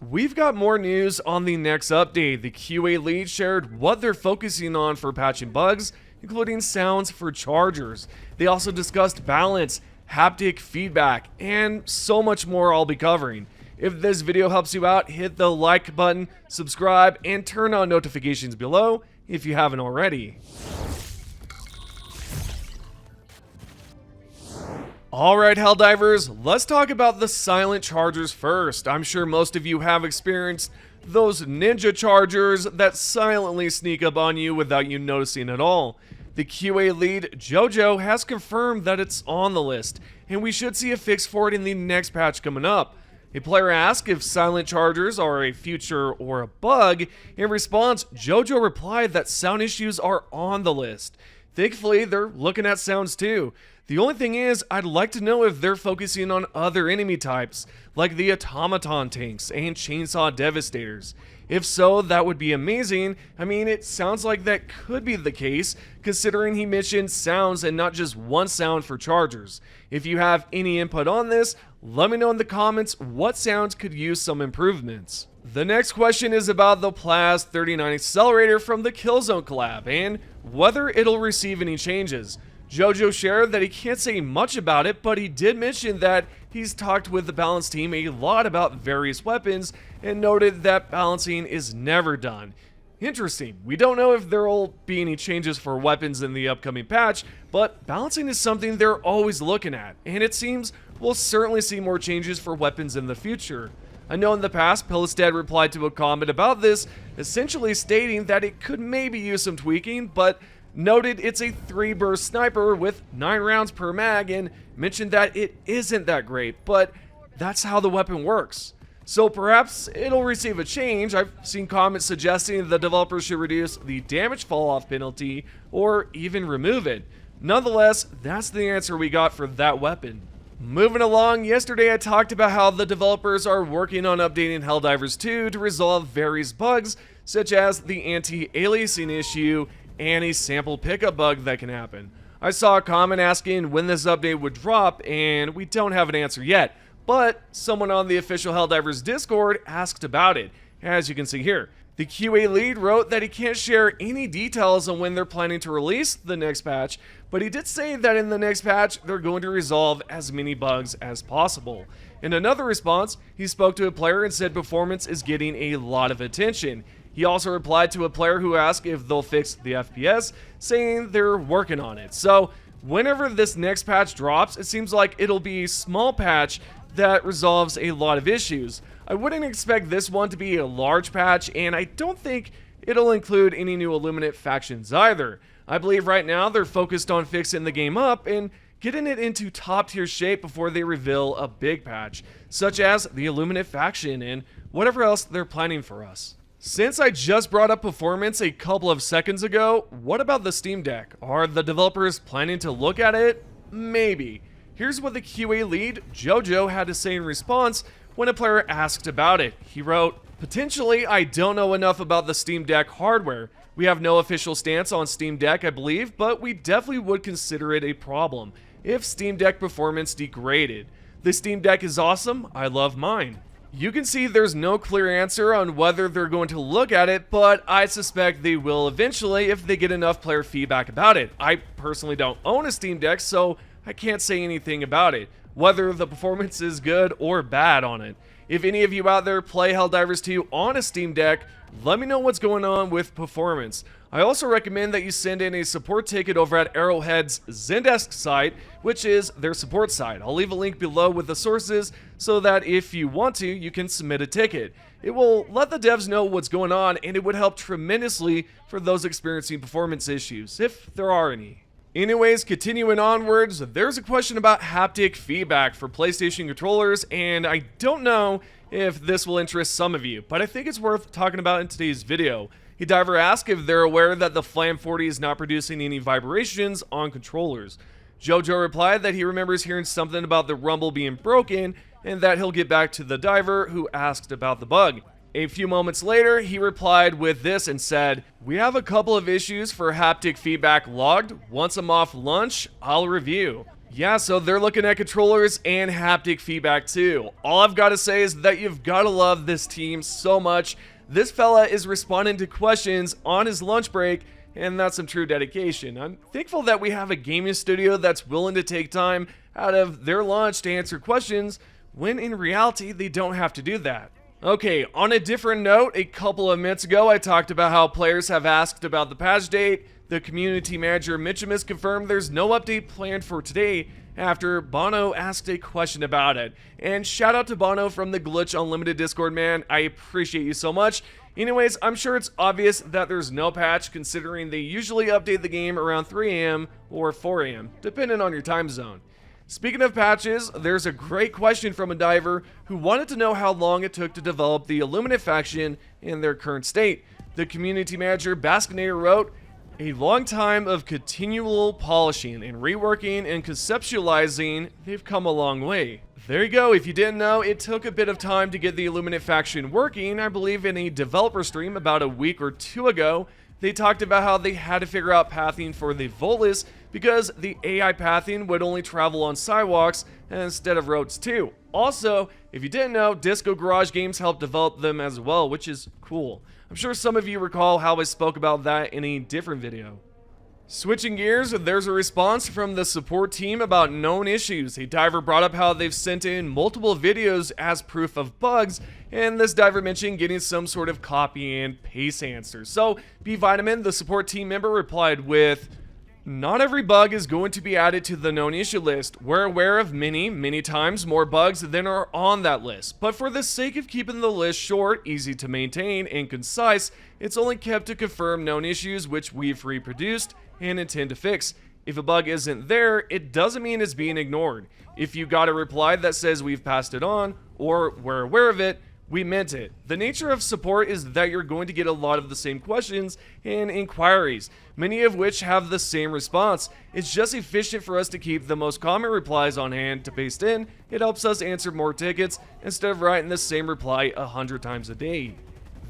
We've got more news on the next update. The QA lead shared what they're focusing on for patching bugs, including sounds for chargers. They also discussed balance, haptic feedback, and so much more I'll be covering. If this video helps you out, hit the like button, subscribe, and turn on notifications below if you haven't already. Alright, Helldivers, let's talk about the silent chargers first. I'm sure most of you have experienced those ninja chargers that silently sneak up on you without you noticing at all. The QA lead, Jojo, has confirmed that it's on the list, and we should see a fix for it in the next patch coming up. A player asked if silent chargers are a feature or a bug. In response, Jojo replied that sound issues are on the list. Thankfully, they're looking at sounds too. The only thing is, I'd like to know if they're focusing on other enemy types, like the automaton tanks and chainsaw devastators. If so, that would be amazing. I mean, it sounds like that could be the case, considering he mentioned sounds and not just one sound for chargers. If you have any input on this, let me know in the comments what sounds could use some improvements. The next question is about the Plas 39 accelerator from the Killzone collab and whether it'll receive any changes. Jojo shared that he can't say much about it, but he did mention that he's talked with the balance team a lot about various weapons and noted that balancing is never done. Interesting. We don't know if there'll be any changes for weapons in the upcoming patch, but balancing is something they're always looking at, and it seems we'll certainly see more changes for weapons in the future. I know in the past, Pillistead replied to a comment about this, essentially stating that it could maybe use some tweaking, but noted it's a 3-burst sniper with 9 rounds per mag and mentioned that it isn't that great, but that's how the weapon works. So perhaps it'll receive a change. I've seen comments suggesting the developers should reduce the damage fall-off penalty or even remove it. Nonetheless, that's the answer we got for that weapon. Moving along, yesterday I talked about how the developers are working on updating Helldivers 2 to resolve various bugs, such as the anti-aliasing issue and a sample pickup bug that can happen. I saw a comment asking when this update would drop, and we don't have an answer yet, but someone on the official Helldivers Discord asked about it, as you can see here. The QA lead wrote that he can't share any details on when they're planning to release the next patch, but he did say that in the next patch they're going to resolve as many bugs as possible. In another response, he spoke to a player and said performance is getting a lot of attention. He also replied to a player who asked if they'll fix the FPS, saying they're working on it. So whenever this next patch drops, it seems like it'll be a small patch that resolves a lot of issues. I wouldn't expect this one to be a large patch, and I don't think it'll include any new Illuminate factions either. I believe right now they're focused on fixing the game up and getting it into top tier shape before they reveal a big patch, such as the Illuminate faction and whatever else they're planning for us. Since I just brought up performance a couple of seconds ago, what about the Steam Deck? Are the developers planning to look at it? Maybe. Here's what the QA lead, Jojo, had to say in response when a player asked about it. He wrote, "Potentially, I don't know enough about the Steam Deck hardware. We have no official stance on Steam Deck, I believe, but we definitely would consider it a problem if Steam Deck performance degraded. The Steam Deck is awesome, I love mine." You can see there's no clear answer on whether they're going to look at it, but I suspect they will eventually if they get enough player feedback about it. I personally don't own a Steam Deck, so I can't say anything about it, whether the performance is good or bad on it. If any of you out there play Helldivers 2 on a Steam Deck, let me know what's going on with performance. I also recommend that you send in a support ticket over at Arrowhead's Zendesk site, which is their support site. I'll leave a link below with the sources so that if you want to, you can submit a ticket. It will let the devs know what's going on, and it would help tremendously for those experiencing performance issues, if there are any. Anyways, continuing onwards, there's a question about haptic feedback for PlayStation controllers, and I don't know if this will interest some of you, but I think it's worth talking about in today's video. Helldivers asked if they're aware that the Flam 40 is not producing any vibrations on controllers. Jojo replied that he remembers hearing something about the rumble being broken, and that he'll get back to the diver who asked about the bug. A few moments later, he replied with this and said, "We have a couple of issues for haptic feedback logged. Once I'm off lunch, I'll review." Yeah, so they're looking at controllers and haptic feedback too. All I've got to say is that you've got to love this team so much. This fella is responding to questions on his lunch break, and that's some true dedication. I'm thankful that we have a gaming studio that's willing to take time out of their lunch to answer questions, when in reality they don't have to do that. Okay, on a different note, a couple of minutes ago I talked about how players have asked about the patch date. The community manager Mitchimus confirmed there's no update planned for today after Bono asked a question about it. And shout out to Bono from the Glitch Unlimited Discord, man. I appreciate you so much. Anyways, I'm sure it's obvious that there's no patch, considering they usually update the game around 3 AM or 4 AM, depending on your time zone. Speaking of patches, there's a great question from a diver who wanted to know how long it took to develop the Illuminate faction in their current state. The community manager Baskinator wrote, "A long time of continual polishing and reworking and conceptualizing, they've come a long way." There you go. If you didn't know, it took a bit of time to get the Illuminate faction working. I believe in a developer stream about a week or two ago, they talked about how they had to figure out pathing for the Volus because the AI pathing would only travel on sidewalks instead of roads too. Also, if you didn't know, Disco Garage Games helped develop them as well, which is cool. I'm sure some of you recall how I spoke about that in a different video. Switching gears, there's a response from the support team about known issues. A diver brought up how they've sent in multiple videos as proof of bugs, and this diver mentioned getting some sort of copy and paste answer. So, B Vitamin, the support team member, replied with, "Not every bug is going to be added to the known issue list. We're aware of many times more bugs than are on that list. But for the sake of keeping the list short, easy to maintain, and concise, it's only kept to confirm known issues which we've reproduced and intend to fix. If a bug isn't there, it doesn't mean it's being ignored. If you got a reply that says we've passed it on, or we're aware of it, we meant it." The nature of support is that you're going to get a lot of the same questions and inquiries, many of which have the same response. It's just efficient for us to keep the most common replies on hand to paste in. It helps us answer more tickets instead of writing the same reply 100 times a day.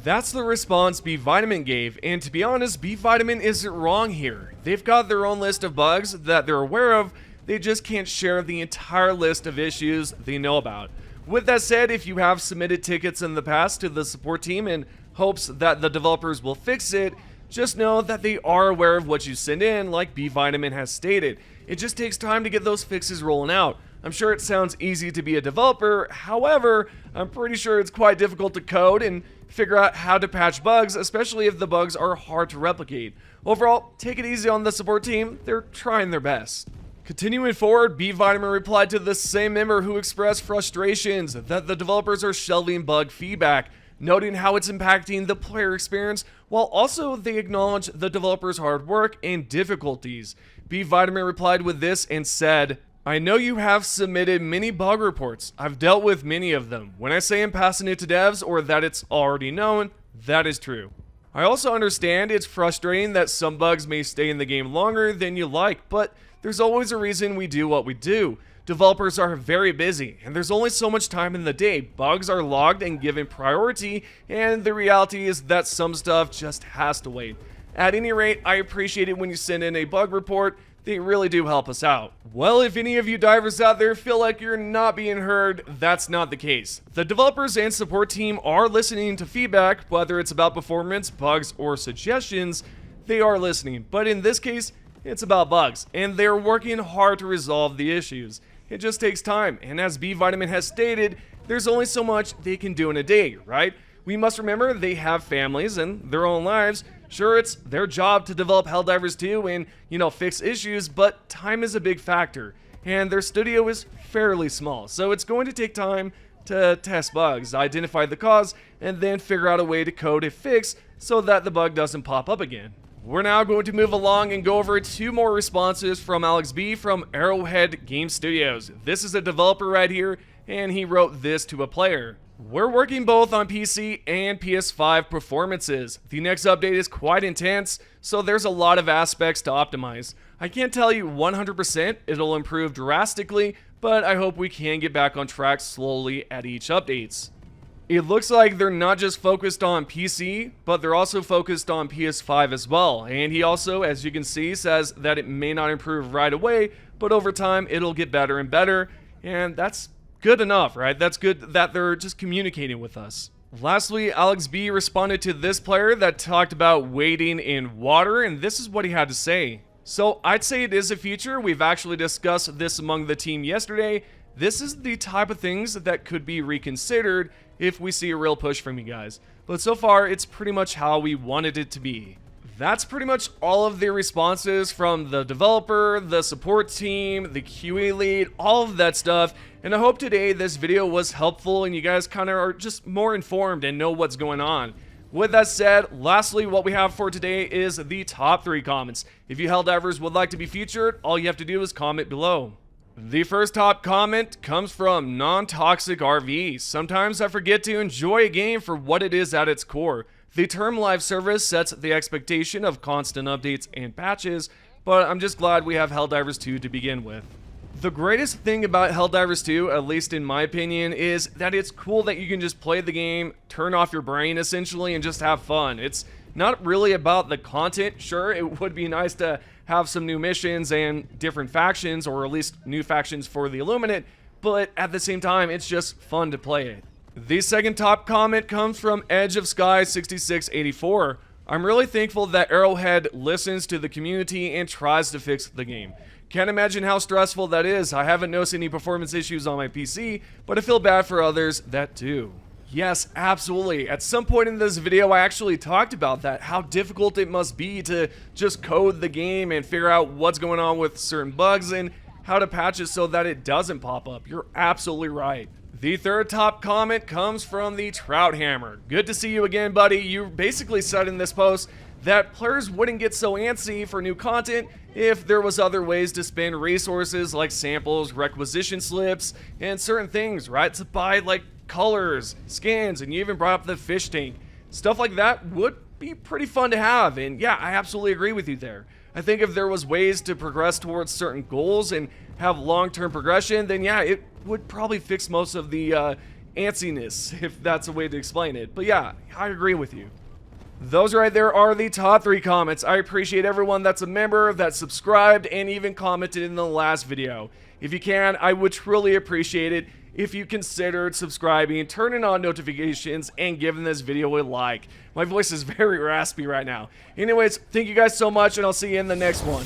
That's the response B Vitamin gave, and to be honest, B Vitamin isn't wrong here. They've got their own list of bugs that they're aware of, they just can't share the entire list of issues they know about. With that said, if you have submitted tickets in the past to the support team in hopes that the developers will fix it, just know that they are aware of what you send in, like B Vitamin has stated. It just takes time to get those fixes rolling out. I'm sure it sounds easy to be a developer, however, I'm pretty sure it's quite difficult to code and figure out how to patch bugs, especially if the bugs are hard to replicate. Overall, take it easy on the support team, they're trying their best. Continuing forward, B Vitamin replied to the same member who expressed frustrations that the developers are shelving bug feedback, noting how it's impacting the player experience, while also they acknowledge the developers' hard work and difficulties. B Vitamin replied with this and said, "I know you have submitted many bug reports. I've dealt with many of them. When I say I'm passing it to devs or that it's already known, that is true. I also understand it's frustrating that some bugs may stay in the game longer than you like, but there's always a reason we do what we do. Developers are very busy, and there's only so much time in the day. Bugs are logged and given priority, and the reality is that some stuff just has to wait. At any rate, I appreciate it when you send in a bug report. They really do help us out." Well, if any of you divers out there feel like you're not being heard, that's not the case. The developers and support team are listening to feedback, whether it's about performance, bugs, or suggestions, they are listening. But in this case, it's about bugs, and they're working hard to resolve the issues. It just takes time, and as B Vitamin has stated, there's only so much they can do in a day, right? We must remember they have families and their own lives. Sure, it's their job to develop Helldivers 2 and, fix issues, but time is a big factor, and their studio is fairly small, so it's going to take time to test bugs, identify the cause, and then figure out a way to code a fix so that the bug doesn't pop up again. We're now going to move along and go over 2 more responses from Alex B from Arrowhead Game Studios. This is a developer right here, and he wrote this to a player. "We're working both on PC and PS5 performances. The next update is quite intense, so there's a lot of aspects to optimize. I can't tell you 100% it'll improve drastically, but I hope we can get back on track slowly at each updates." It looks like they're not just focused on PC, but they're also focused on PS5 as well. And he also, as you can see, says that it may not improve right away, but over time it'll get better and better, and that's good enough, right? That's good that they're just communicating with us. Lastly, Alex B responded to this player that talked about wading in water, and this is what he had to say. So I'd say it is a feature. We've actually discussed this among the team yesterday. This is the type of things that could be reconsidered if we see a real push from you guys. But so far, it's pretty much how we wanted it to be. That's pretty much all of the responses from the developer, the support team, the QA lead, all of that stuff. And I hope today this video was helpful and you guys kind of are just more informed and know what's going on. With that said, lastly, what we have for today is the top 3 comments. If you Helldivers would like to be featured, all you have to do is comment below. The first top comment comes from Non-Toxic RV. Sometimes I forget to enjoy a game for what it is at its core. The term live service sets the expectation of constant updates and patches, but I'm just glad we have Helldivers 2 to begin with. The greatest thing about Helldivers 2, at least in my opinion, is that it's cool that you can just play the game, turn off your brain essentially, and just have fun. It's not really about the content. Sure, it would be nice to have some new missions and different factions, or at least new factions for the Illuminate, but at the same time, it's just fun to play it. The second top comment comes from Edge of Sky 6684. I'm really thankful that Arrowhead listens to the community and tries to fix the game. Can't imagine how stressful that is. I haven't noticed any performance issues on my PC, but I feel bad for others that do. Yes, absolutely. At some point in this video, I actually talked about that, how difficult it must be to just code the game and figure out what's going on with certain bugs and how to patch it so that it doesn't pop up. You're absolutely right. The third top comment comes from the Trout Hammer. Good to see you again, buddy. You basically said in this post that players wouldn't get so antsy for new content if there was other ways to spend resources like samples, requisition slips, and certain things, right? To buy like colors, skins, and you even brought up the fish tank. Stuff like that would be pretty fun to have, and yeah, I absolutely agree with you there. I think if there was ways to progress towards certain goals and have long-term progression, then yeah, it would probably fix most of the antsiness, if that's a way to explain it. But yeah, I agree with you. Those right there are the top 3 comments. I appreciate everyone that's a member, that subscribed, and even commented in the last video. If you can, I would truly appreciate it if you considered subscribing, turning on notifications, and giving this video a like. My voice is very raspy right now. Anyways, thank you guys so much, and I'll see you in the next one.